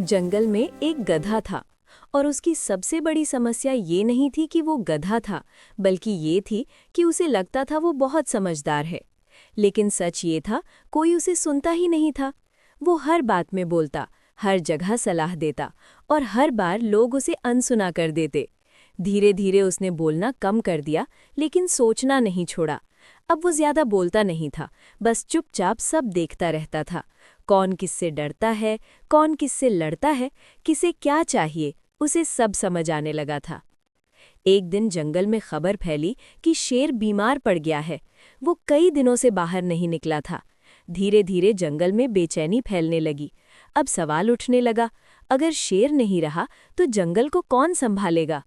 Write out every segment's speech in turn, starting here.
जंगल में एक गधा था और उसकी सबसे बड़ी समस्या ये नहीं थी कि वो गधा था, बल्कि ये थी कि उसे लगता था वो बहुत समझदार है। लेकिन सच ये था, कोई उसे सुनता ही नहीं था। वो हर बात में बोलता, हर जगह सलाह देता और हर बार लोग उसे अनसुना कर देते। धीरे धीरे उसने बोलना कम कर दिया, लेकिन सोचना नहीं छोड़ा। अब वो ज्यादा बोलता नहीं था, बस चुपचाप सब देखता रहता था। कौन किससे डरता है, कौन किससे लड़ता है, किसे क्या चाहिए, उसे सब समझ आने लगा था। एक दिन जंगल में खबर फैली कि शेर बीमार पड़ गया है। वो कई दिनों से बाहर नहीं निकला था। धीरे धीरे जंगल में बेचैनी फैलने लगी। अब सवाल उठने लगा, अगर शेर नहीं रहा तो जंगल को कौन संभालेगा।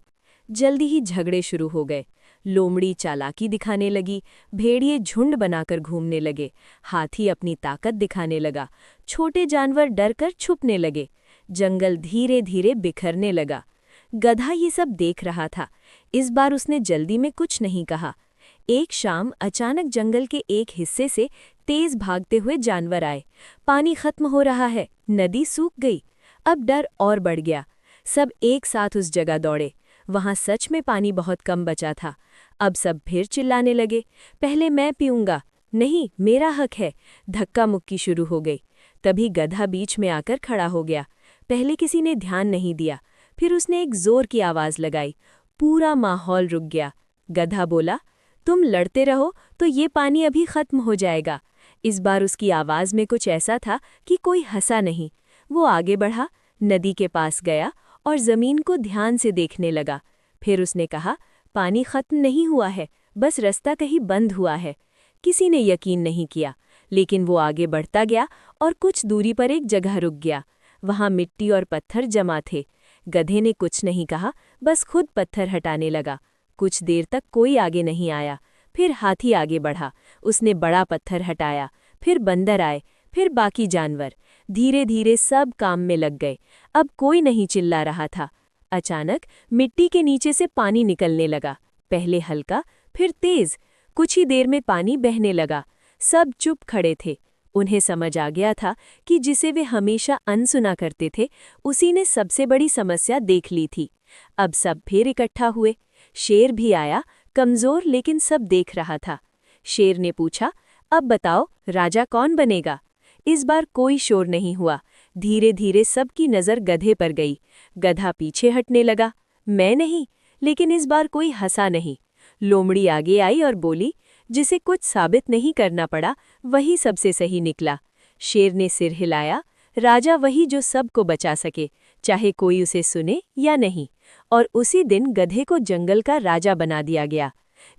जल्दी ही झगड़े शुरू हो गए। लोमड़ी चालाकी दिखाने लगी, भेड़िए झुंड बनाकर घूमने लगे, हाथी अपनी ताकत दिखाने लगा, छोटे जानवर डरकर छुपने लगे। जंगल धीरे धीरे बिखरने लगा। गधा ये सब देख रहा था। इस बार उसने जल्दी में कुछ नहीं कहा। एक शाम अचानक जंगल के एक हिस्से से तेज भागते हुए जानवर आए। पानी खत्म हो रहा है, नदी सूख गई। अब डर और बढ़ गया। सब एक साथ उस जगह दौड़े। वहां सच में पानी बहुत कम बचा था। अब सब फिर चिल्लाने लगे, पहले मैं पीऊंगा, नहीं मेरा हक है। धक्का मुक्की शुरू हो गई। तभी गधा बीच में आकर खड़ा हो गया। पहले किसी ने ध्यान नहीं दिया, फिर उसने एक जोर की आवाज लगाई। पूरा माहौल रुक गया। गधा बोला, तुम लड़ते रहो तो ये पानी अभी खत्म हो जाएगा। इस बार उसकी आवाज में कुछ ऐसा था कि कोई हंसा नहीं। वो आगे बढ़ा, नदी के पास गया और जमीन को ध्यान से देखने लगा। फिर उसने कहा, पानी खत्म नहीं हुआ है, बस रास्ता कहीं बंद हुआ है। किसी ने यकीन नहीं किया, लेकिन वो आगे बढ़ता गया और कुछ दूरी पर एक जगह रुक गया। वहां मिट्टी और पत्थर जमा थे। गधे ने कुछ नहीं कहा, बस खुद पत्थर हटाने लगा। कुछ देर तक कोई आगे नहीं आया। फिर हाथी आगे बढ़ा, उसने बड़ा पत्थर हटाया। फिर बंदर आए, फिर बाकी जानवर। धीरे धीरे सब काम में लग गए। अब कोई नहीं चिल्ला रहा था। अचानक मिट्टी के नीचे से पानी निकलने लगा, पहले हल्का, फिर तेज। कुछ ही देर में पानी बहने लगा। सब चुप खड़े थे। उन्हें समझ आ गया था कि जिसे वे हमेशा अनसुना करते थे, उसी ने सबसे बड़ी समस्या देख ली थी। अब सब फिर इकट्ठा हुए। शेर भी आया, कमजोर लेकिन सब देख रहा था। शेर ने पूछा, अब बताओ राजा कौन बनेगा। इस बार कोई शोर नहीं हुआ। धीरे धीरे सबकी नज़र गधे पर गई। गधा पीछे हटने लगा, मैं नहीं। लेकिन इस बार कोई हंसा नहीं। लोमड़ी आगे आई और बोली, जिसे कुछ साबित नहीं करना पड़ा वही सबसे सही निकला। शेर ने सिर हिलाया, राजा वही जो सबको बचा सके, चाहे कोई उसे सुने या नहीं। और उसी दिन गधे को जंगल का राजा बना दिया गया।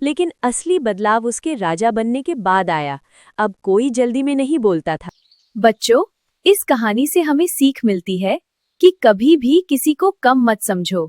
लेकिन असली बदलाव उसके राजा बनने के बाद आया। अब कोई जल्दी में नहीं बोलता था। बच्चों, इस कहानी से हमें सीख मिलती है कि कभी भी किसी को कम मत समझो।